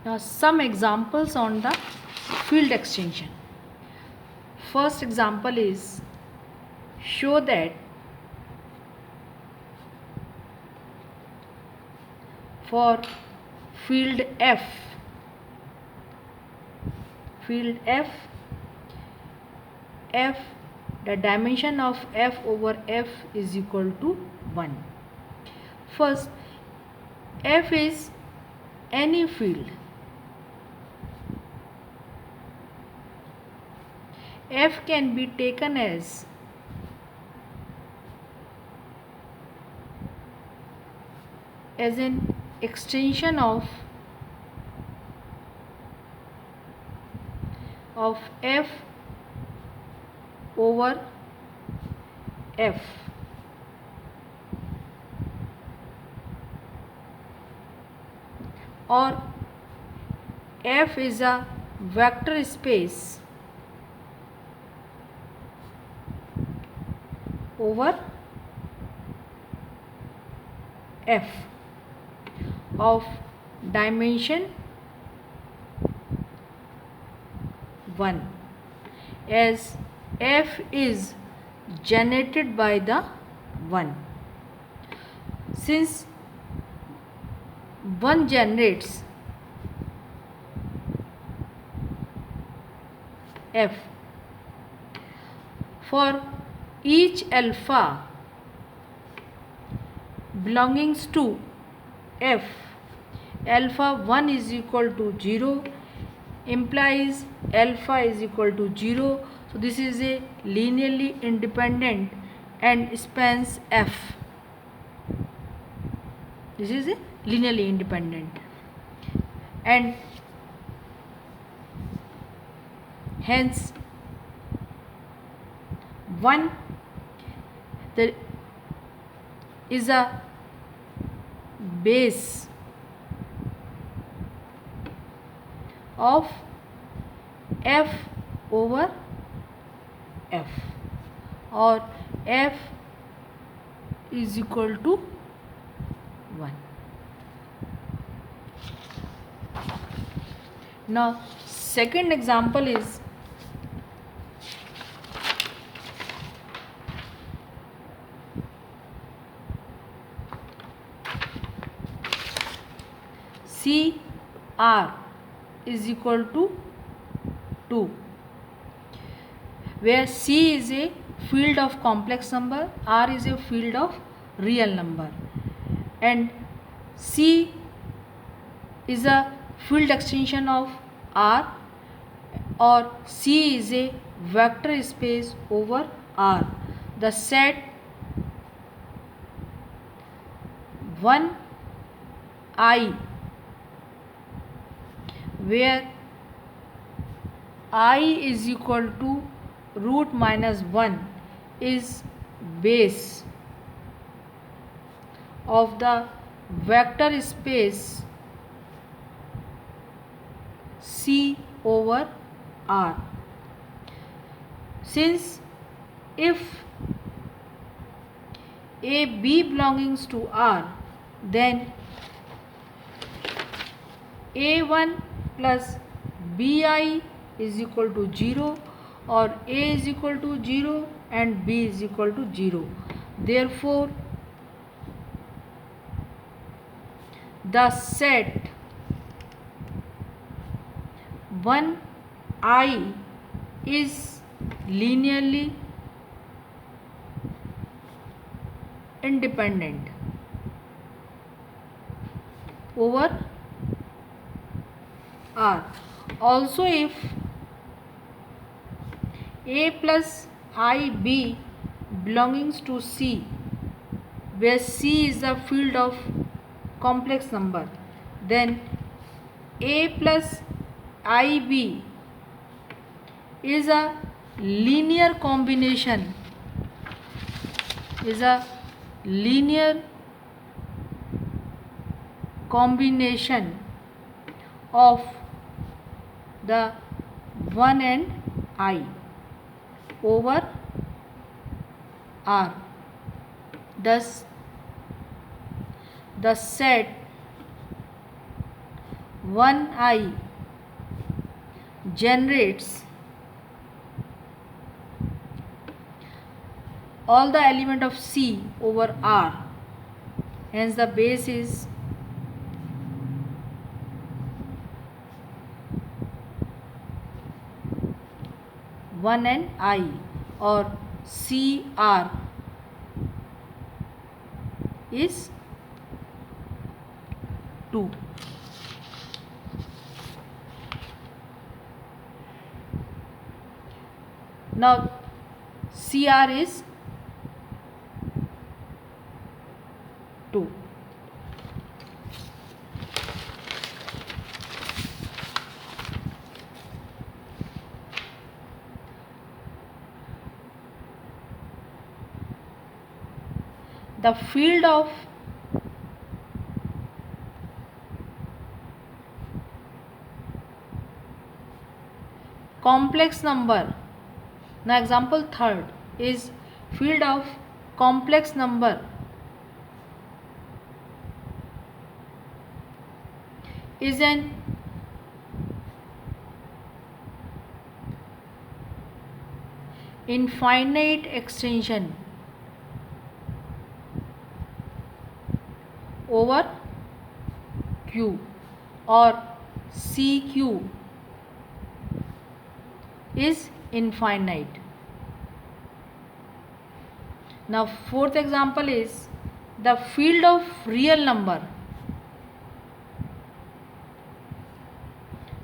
Now some examples on the field extension. First example is show that for field F the dimension of F over F is equal to 1. First, F is any field. F can be taken as an extension of F over F. Or F is a vector space over F of dimension 1, as F is generated by the 1. Since 1 generates F, for each alpha belongings to F, alpha 1 is equal to 0 implies alpha is equal to 0. So this is a linearly independent and spans F. This is a linearly independent, and hence 1 there is a base of F over F, or F is equal to 1. Now second example is CR is equal to 2, where C is a field of complex number, R is a field of real number, and C is a field extension of R, or C is a vector space over R. The set 1I, where I is equal to root minus 1 is base of the vector space C over R. Since if AB belongs to R, then A1 plus BI is equal to 0, or A is equal to 0 and B is equal to 0. Therefore, the set 1I is linearly independent over R. Also, if A plus IB belongs to C, where C is the field of complex number, then A plus IB is a linear combination, of the 1 and I over R. Thus the set 1I generates all the element of C over R, hence the base is 1 and I, or CR is 2. Now CR is 2. The field of complex number, now example third is field of complex number is an infinite extension over Q, or CQ is infinite. Now fourth example is the field of real number.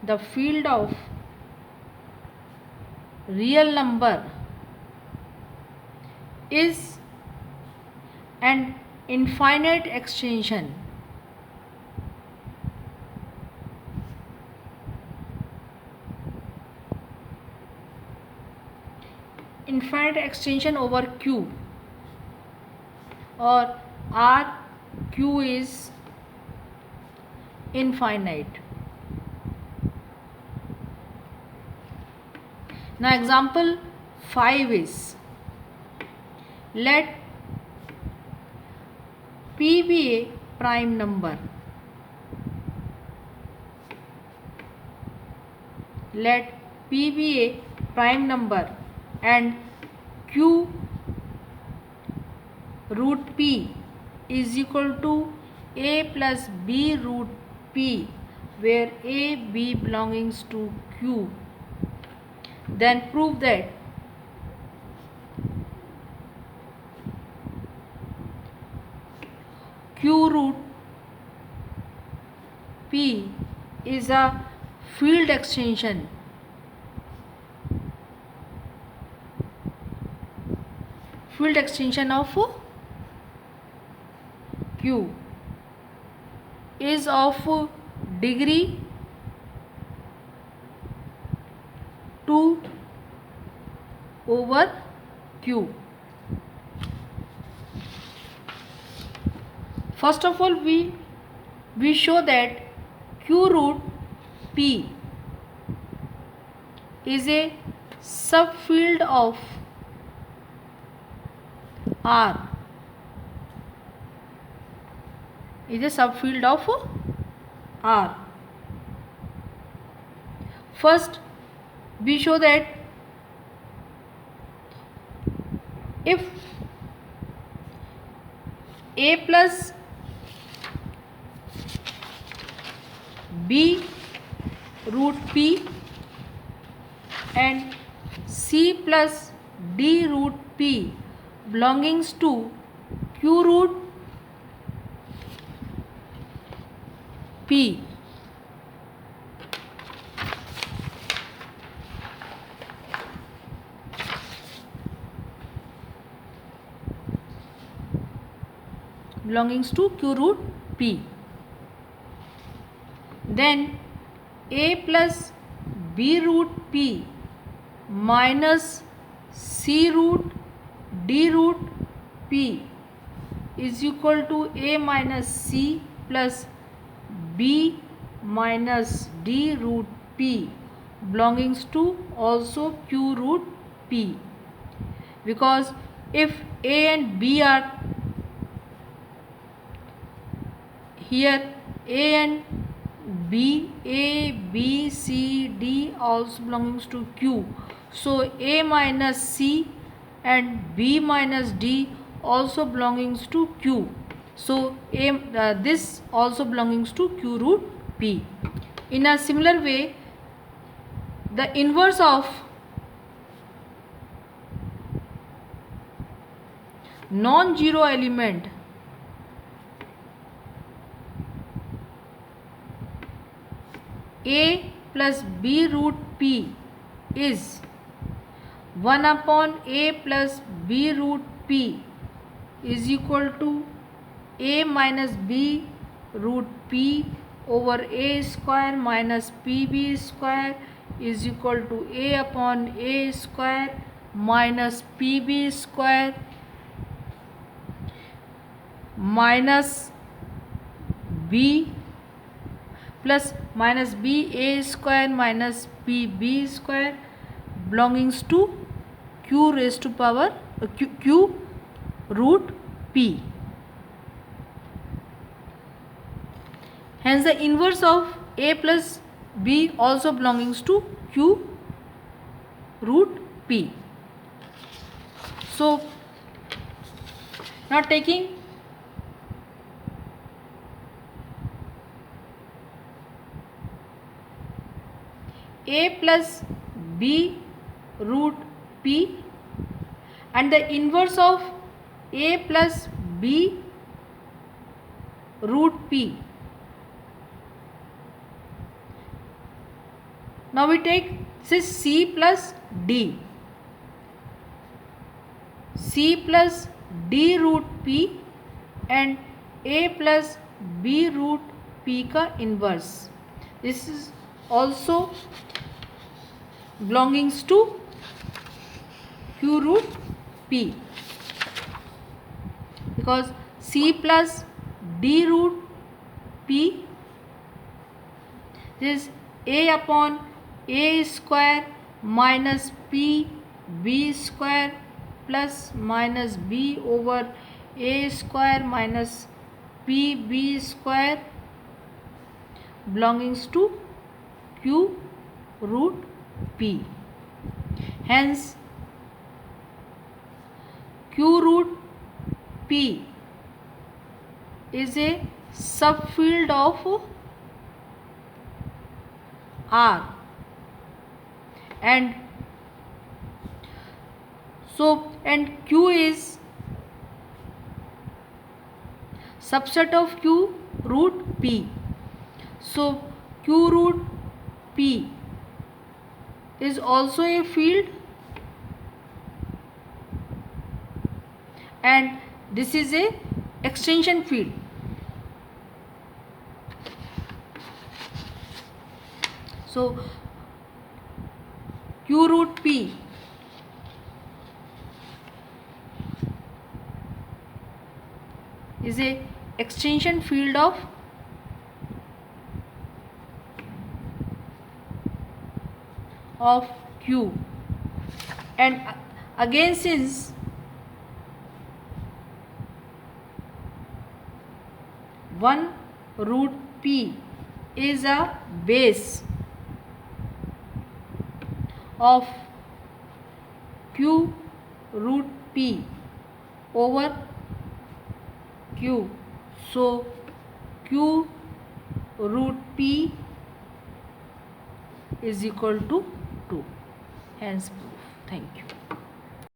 The field of real number is an infinite extension over Q, or RQ is infinite. Now example 5 is, let P be a prime number. Let P be a prime number and Q root P is equal to A plus B root P, where A, B belongs to Q. Then prove that Q root P is a field extension of Q, is of degree 2 over Q. First of all, we show that Q root P is a subfield of R. First, we show that if A plus B root P and C plus D root P belongs to Q root P, then A plus B root P minus C root D root P is equal to A minus C plus B minus D root P belongs to also Q root P, because if A and B are here, A and B, A, B, C, D also belongs to Q. So A minus C and B minus D also belongs to Q. So this also belongs to Q root P. In a similar way, the inverse of non-zero element A plus B root P is 1 upon A plus B root P is equal to A minus B root P over A square minus PB square is equal to A upon A square minus PB square minus B plus minus B A square minus PB square belongs to Q raised to power Q root P. Hence the inverse of A plus B also belongs to Q root P. So now taking A plus B root P and the inverse of A plus B root P. Now we take this C plus D. C plus D root P and A plus B root P का inverse. This is also belongs to Q root P, because C plus D root P is A upon A square minus P B square plus minus B over A square minus P B square belongs to Q root P. Hence Q root P is a subfield of R, and Q is subset of Q root P. So Q root P is also a field, and this is a extension field. So Q root P is a extension field of Q, and again since 1 root P is a base of Q root P over Q, so Q root P is equal to 2. Hence proof. Thank you.